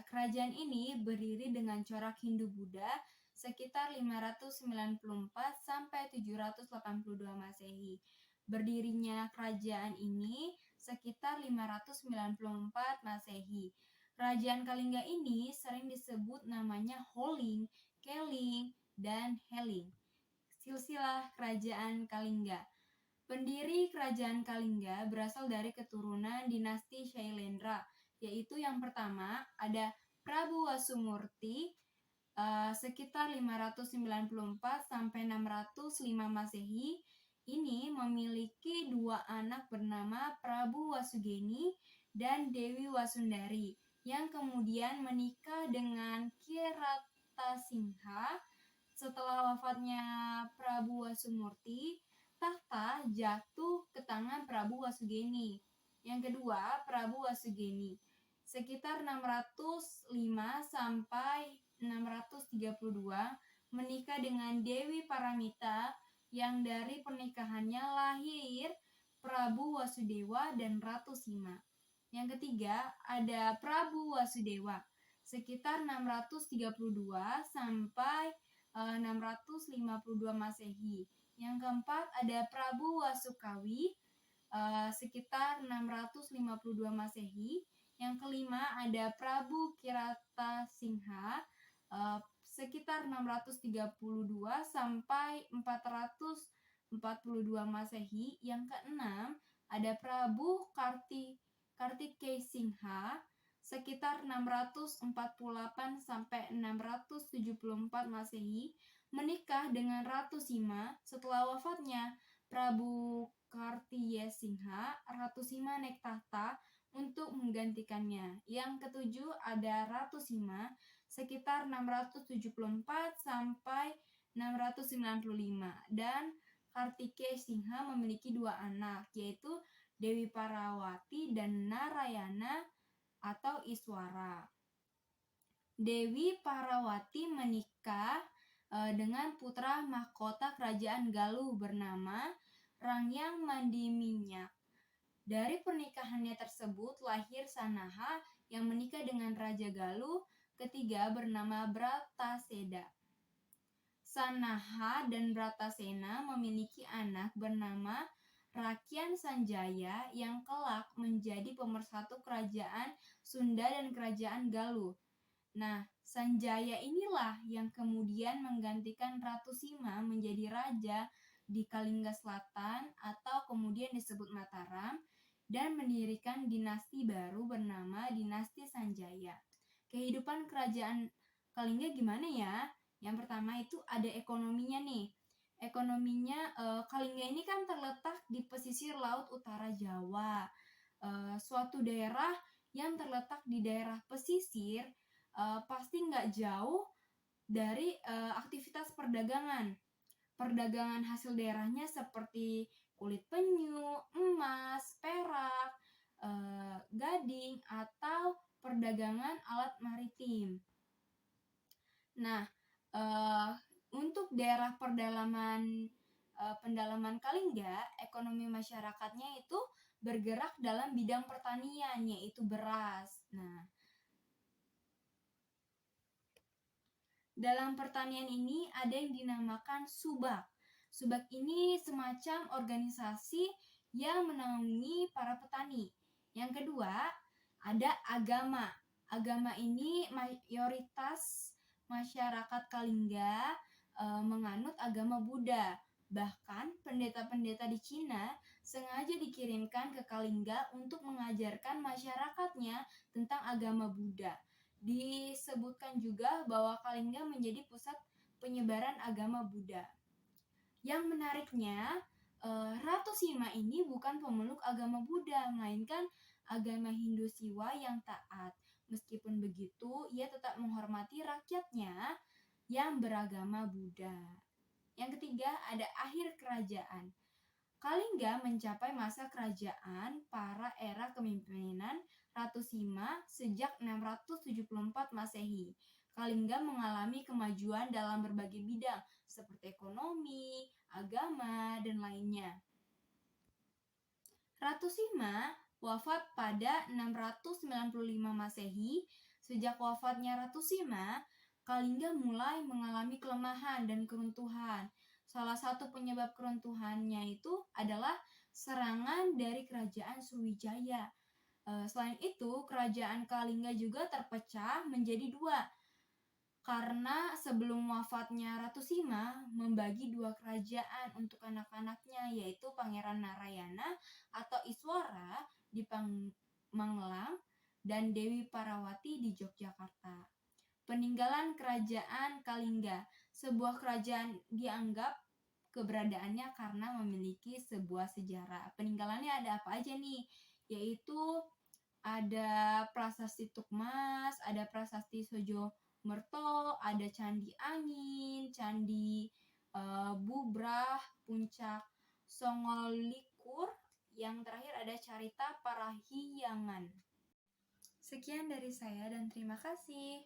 kerajaan ini berdiri dengan corak Hindu-Buddha sekitar 594 sampai 782 Masehi. Berdirinya kerajaan ini sekitar 594 Masehi. Kerajaan Kalingga ini sering disebut namanya Holing, Keling, dan Heling. Silsilah Kerajaan Kalingga. Pendiri Kerajaan Kalingga berasal dari keturunan dinasti Shailendra, yaitu yang pertama ada Prabu Wasumurti sekitar 594 sampai 605 Masehi. Ini memiliki dua anak bernama Prabu Wasugeni dan Dewi Wasundari yang kemudian menikah dengan Kiratasingha. Setelah wafatnya Prabu Wasumurti, tahta jatuh ke tangan Prabu Wasugeni. Yang kedua, Prabu Wasugeni sekitar 605 sampai 632 menikah dengan Dewi Paramita yang dari pernikahannya lahir Prabu Wasudewa dan Ratu Sima. Yang ketiga ada Prabu Wasudewa sekitar 632 sampai 652 Masehi. Yang keempat ada Prabu Wasukawi sekitar 652 Masehi. Yang kelima ada Prabu Kiratasingha sekitar 632 sampai 442 Masehi. Yang keenam ada Prabu Kartikeysingha sekitar 648 sampai 674 Masehi, menikah dengan Ratu Sima. Setelah wafatnya Prabu Kartikeysingha, Ratu Sima naik tahta untuk menggantikannya. Yang ketujuh ada Ratu Sima sekitar 674 sampai 695 dan Kartikeysingha memiliki dua anak, yaitu Dewi Parawati dan Narayana atau Iswara. Dewi Parawati menikah dengan putra mahkota kerajaan Galuh bernama Rangyang Mandiminyak. Dari pernikahannya tersebut lahir Sanaha yang menikah dengan Raja Galuh ketiga bernama Brataseda. Sanaha dan Bratasena memiliki anak bernama Rakyan Sanjaya yang kelak menjadi pemersatu kerajaan Sunda dan kerajaan Galuh. Nah, Sanjaya inilah yang kemudian menggantikan Ratu Sima menjadi raja di Kalingga Selatan atau kemudian disebut Mataram dan mendirikan dinasti baru bernama Dinasti Sanjaya. Kehidupan kerajaan Kalingga gimana ya? Yang pertama itu ada ekonominya nih. Ekonominya Kalingga ini kan terletak di pesisir laut utara Jawa. Suatu daerah yang terletak di daerah pesisir pasti nggak jauh dari aktivitas perdagangan. Perdagangan hasil daerahnya seperti kulit penyu, emas, perak, gading, atau perdagangan alat maritim. Nah, untuk daerah pendalaman Kalingga, ekonomi masyarakatnya itu bergerak dalam bidang pertanian, yaitu beras. Nah, dalam pertanian ini ada yang dinamakan subak. Subak ini semacam organisasi yang menaungi para petani. Yang kedua, ada agama. Agama ini mayoritas masyarakat Kalingga menganut agama Buddha. Bahkan pendeta-pendeta di Cina sengaja dikirimkan ke Kalingga untuk mengajarkan masyarakatnya tentang agama Buddha. Disebutkan juga bahwa Kalingga menjadi pusat penyebaran agama Buddha. Yang menariknya, Ratu Sima ini bukan pemeluk agama Buddha, melainkan agama Hindu Siwa yang taat. Meskipun begitu, ia tetap menghormati rakyatnya yang beragama Buddha. Yang ketiga, ada akhir kerajaan. Kalingga mencapai masa kerajaan para era kepemimpinan Ratu Sima sejak 674 Masehi. Kalingga mengalami kemajuan dalam berbagai bidang seperti ekonomi, agama, dan lainnya. Ratu Sima wafat pada 695 Masehi Sejak wafatnya Ratu Sima, Kalingga mulai mengalami kelemahan dan keruntuhan. Salah satu penyebab keruntuhannya itu adalah serangan dari kerajaan Sriwijaya. Selain itu, kerajaan Kalingga juga terpecah menjadi dua, karena sebelum wafatnya Ratu Sima membagi dua kerajaan untuk anak-anaknya, yaitu Pangeran Narayana atau Iswara di Magelang dan Dewi Parawati di Yogyakarta. Peninggalan Kerajaan Kalingga. Sebuah kerajaan dianggap keberadaannya karena memiliki sebuah sejarah. Peninggalannya ada apa aja nih? Yaitu ada Prasasti Tukmas, ada Prasasti Sojo Merto, ada Candi Angin, Candi Bubrah, Puncak Songolikur, yang terakhir ada Carita Parahyangan. Sekian dari saya dan terima kasih.